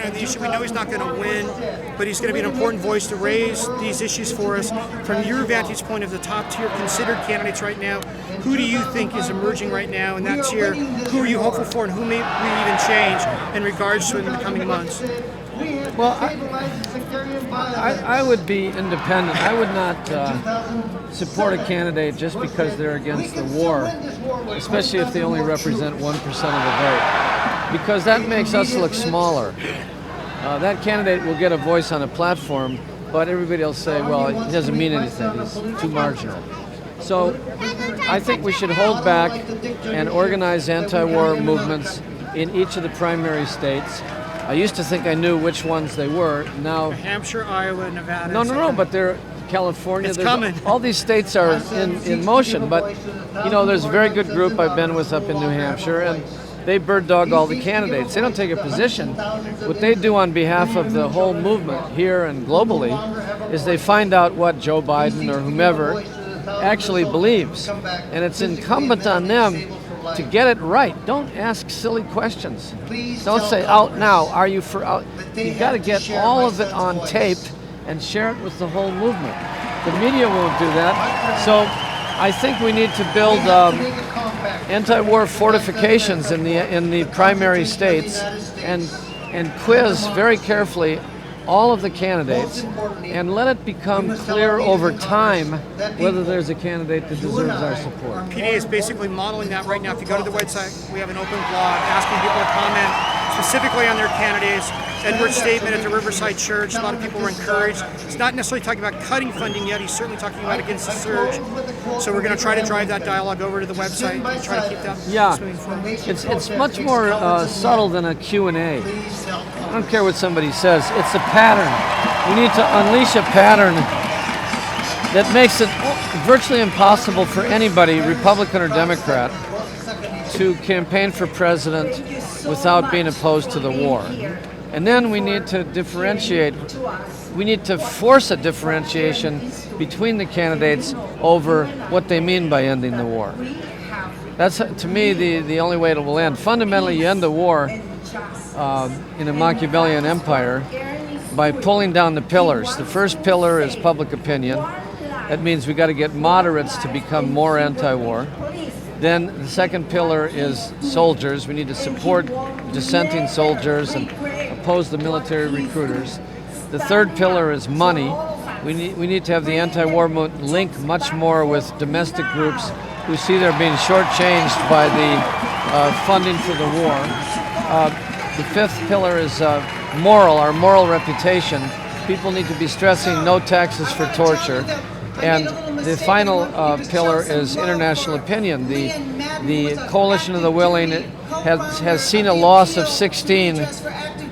candidate on the issue. We know he's not going to win, but he's going to be an important voice to raise these issues for us. From your vantage point of the top tier considered candidates right now, who do you think is emerging right now in that tier? Who are you hopeful for, and who may we even change in regards to it in the coming months? Well, I would be independent. I would not support a candidate just because they're against the war, especially if they only represent 1% of the vote, because that makes us look smaller. That candidate will get a voice on a platform, but everybody will say, well, he doesn't mean anything. He's too marginal. So I think we should hold back and organize anti-war movements in each of the primary states. I used to think I knew which ones they were. Now, New Hampshire, Iowa, Nevada. No, but they're California. It's coming. All these states are in motion, but you know, there's a very good group I've been with up in New Hampshire, and they bird dog all the candidates. They don't take a position. What they do on behalf of the whole movement here and globally is they find out what Joe Biden or whomever actually believes, and it's incumbent on them to get it right. Don't ask silly questions. Don't say, out now, are you for out? You've got to get all of it on tape and share it with the whole movement. The media won't do that. So I think we need to build anti-war fortifications in the primary states and quiz very carefully all of the candidates and let it become clear over time whether there's a candidate that deserves our support. PDA is basically modeling that right now. If you go to the website, we have an open blog asking people to comment specifically on their candidates. Edward's statement at the Riverside Church, a lot of people were encouraged. He's not necessarily talking about cutting funding yet, he's certainly talking about against the surge. So we're going to try to drive that dialogue over to the website and try to keep that moving forward. It's much more subtle than a Q&A. I don't care what somebody says, it's a pattern. We need to unleash a pattern that makes it virtually impossible for anybody, Republican or Democrat, to campaign for president without being opposed to the war. And then we need to differentiate. We need to force a differentiation between the candidates over what they mean by ending the war. That's, to me, the only way it will end. Fundamentally, you end the war in a Machiavellian empire by pulling down the pillars. The first pillar is public opinion. That means we got to get moderates to become more anti-war. Then the second pillar is soldiers. We need to support dissenting soldiers and oppose the military recruiters. The third pillar is money. We need to have the anti-war movement link much more with domestic groups who see they're being shortchanged by the funding for the war. The fifth pillar is our moral reputation. People need to be stressing no taxes for torture. And the final pillar is international opinion. The Coalition of the Willing has seen a loss of 16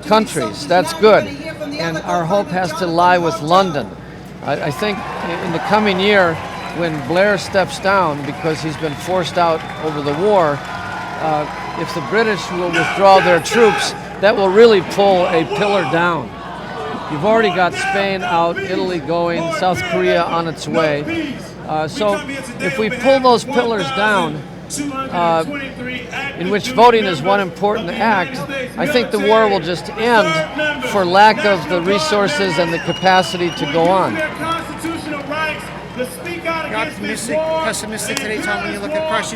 countries. That's good. And our hope has to lie with London. I think in the coming year, when Blair steps down because he's been forced out over the war, if the British will withdraw their troops, that will really pull a pillar down. You've already got Spain out, Italy going, South Korea on its way. So if we pull those pillars down, in which voting is one important act, I think the war will just end for lack of the resources and the capacity to go on. You're optimistic, pessimistic today, Tom, when you look across